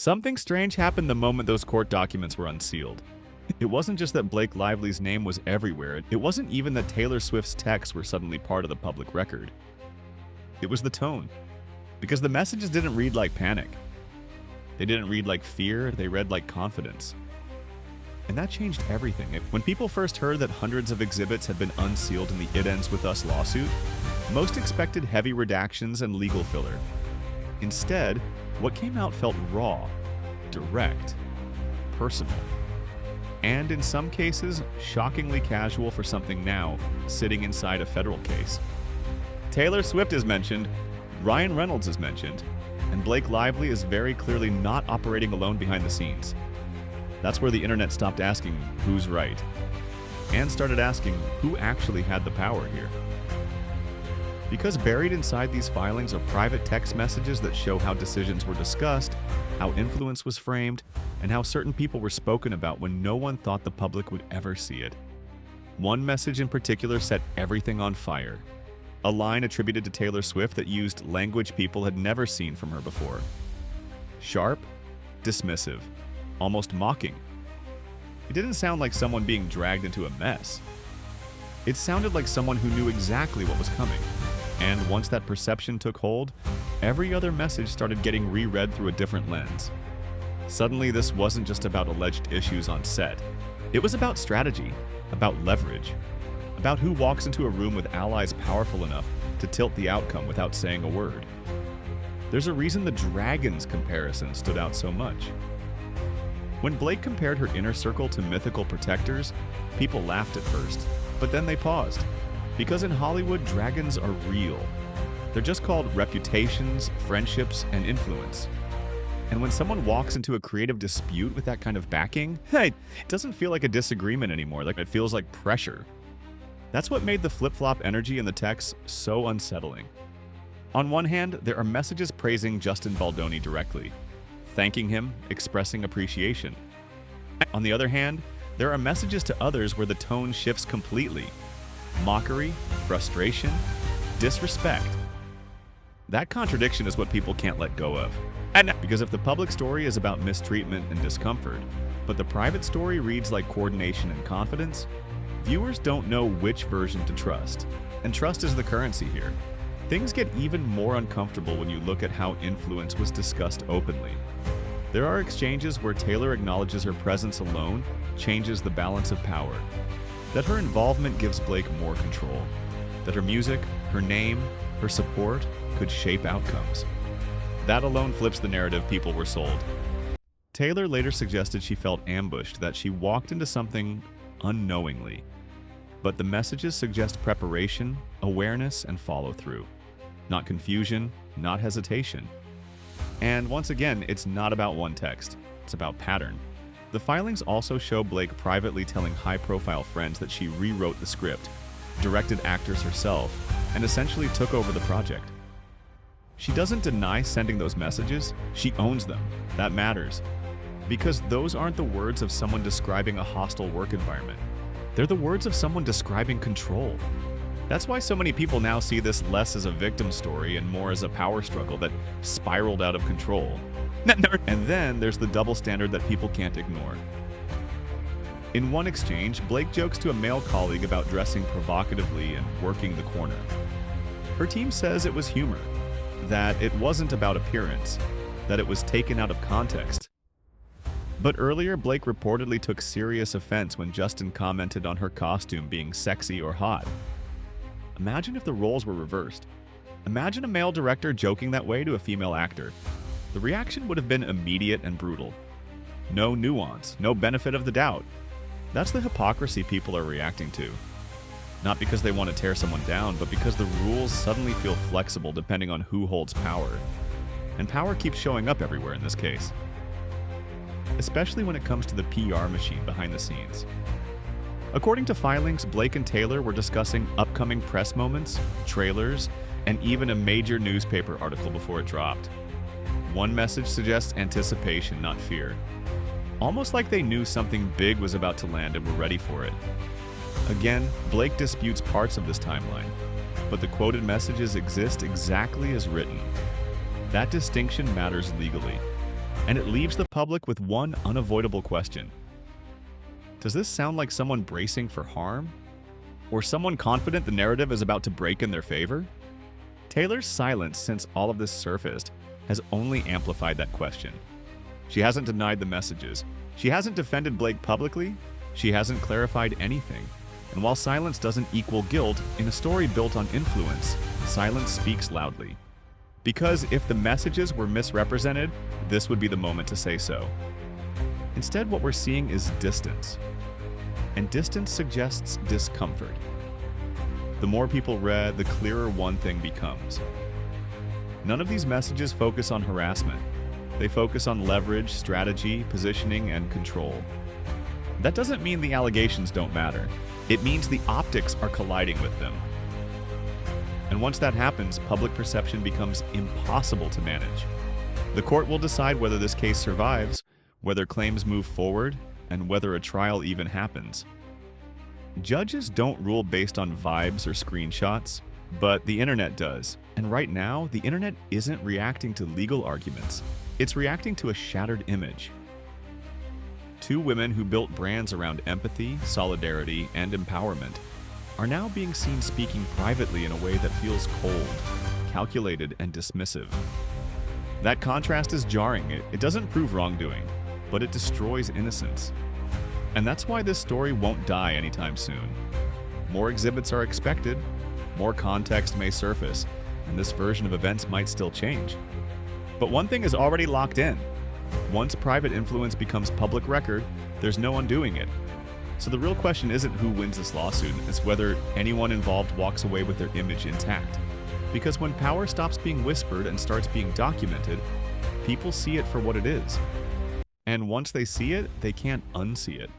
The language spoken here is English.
Something strange happened the moment those court documents were unsealed. It wasn't just that Blake Lively's name was everywhere. It wasn't even that Taylor Swift's texts were suddenly part of the public record. It was the tone. Because the messages didn't read like panic. They didn't read like fear, they read like confidence. And that changed everything. When people first heard that hundreds of exhibits had been unsealed in the It Ends With Us lawsuit, most expected heavy redactions and legal filler. Instead, what came out felt raw, direct, personal, and in some cases, shockingly casual for something now sitting inside a federal case. Taylor Swift is mentioned, Ryan Reynolds is mentioned, and Blake Lively is very clearly not operating alone behind the scenes. That's where the internet stopped asking who's right, and started asking who actually had the power here. Because buried inside these filings are private text messages that show how decisions were discussed, how influence was framed, and how certain people were spoken about when no one thought the public would ever see it. One message in particular set everything on fire. A line attributed to Taylor Swift that used language people had never seen from her before. Sharp, dismissive, almost mocking. It didn't sound like someone being dragged into a mess. It sounded like someone who knew exactly what was coming. And once that perception took hold, every other message started getting reread through a different lens. Suddenly, this wasn't just about alleged issues on set. It was about strategy, about leverage, about who walks into a room with allies powerful enough to tilt the outcome without saying a word. There's a reason the dragons comparison stood out so much. When Blake compared her inner circle to mythical protectors, people laughed at first, but then they paused. Because in Hollywood, dragons are real. They're just called reputations, friendships, and influence. And when someone walks into a creative dispute with that kind of backing, it doesn't feel like a disagreement anymore, like it feels like pressure. That's what made the flip-flop energy in the text so unsettling. On one hand, there are messages praising Justin Baldoni directly, thanking him, expressing appreciation. On the other hand, there are messages to others where the tone shifts completely. Mockery, frustration, disrespect. That contradiction is what people can't let go of. Because if the public story is about mistreatment and discomfort, but the private story reads like coordination and confidence, viewers don't know which version to trust. And trust is the currency here. Things get even more uncomfortable when you look at how influence was discussed openly. There are exchanges where Taylor acknowledges her presence alone changes the balance of power. That her involvement gives Blake more control. That her music, her name, her support could shape outcomes. That alone flips the narrative people were sold. Taylor later suggested she felt ambushed, that she walked into something unknowingly. But the messages suggest preparation, awareness, and follow-through. Not confusion, not hesitation. And once again, it's not about one text. It's about pattern. The filings also show Blake privately telling high-profile friends that she rewrote the script, directed actors herself, and essentially took over the project. She doesn't deny sending those messages, she owns them. That matters. Because those aren't the words of someone describing a hostile work environment. They're the words of someone describing control. That's why so many people now see this less as a victim story and more as a power struggle that spiraled out of control. And then there's the double standard that people can't ignore. In one exchange, Blake jokes to a male colleague about dressing provocatively and working the corner. Her team says it was humor, that it wasn't about appearance, that it was taken out of context. But earlier, Blake reportedly took serious offense when Justin commented on her costume being sexy or hot. Imagine if the roles were reversed. Imagine a male director joking that way to a female actor. The reaction would have been immediate and brutal. No nuance, no benefit of the doubt. That's the hypocrisy people are reacting to. Not because they want to tear someone down, but because the rules suddenly feel flexible depending on who holds power. And power keeps showing up everywhere in this case. Especially when it comes to the PR machine behind the scenes. According to filings, Blake and Taylor were discussing upcoming press moments, trailers, and even a major newspaper article before it dropped. One message suggests anticipation, not fear. Almost like they knew something big was about to land and were ready for it. Again, Blake disputes parts of this timeline, but the quoted messages exist exactly as written. That distinction matters legally. And it leaves the public with one unavoidable question. Does this sound like someone bracing for harm? Or someone confident the narrative is about to break in their favor? Taylor's silence since all of this surfaced has only amplified that question. She hasn't denied the messages. She hasn't defended Blake publicly. She hasn't clarified anything. And while silence doesn't equal guilt, in a story built on influence, silence speaks loudly. Because if the messages were misrepresented, this would be the moment to say so. Instead, what we're seeing is distance. And distance suggests discomfort. The more people read, the clearer one thing becomes. None of these messages focus on harassment. They focus on leverage, strategy, positioning, and control. That doesn't mean the allegations don't matter. It means the optics are colliding with them. And once that happens, public perception becomes impossible to manage. The court will decide whether this case survives, whether claims move forward, and whether a trial even happens. Judges don't rule based on vibes or screenshots, but the internet does. And right now, the internet isn't reacting to legal arguments. It's reacting to a shattered image. Two women who built brands around empathy, solidarity, and empowerment are now being seen speaking privately in a way that feels cold, calculated, and dismissive. That contrast is jarring. It doesn't prove wrongdoing, but it destroys innocence. And that's why this story won't die anytime soon. More exhibits are expected, more context may surface, and this version of events might still change. But one thing is already locked in. Once private influence becomes public record, there's no undoing it. So the real question isn't who wins this lawsuit, it's whether anyone involved walks away with their image intact. Because when power stops being whispered and starts being documented, people see it for what it is. And once they see it, they can't unsee it.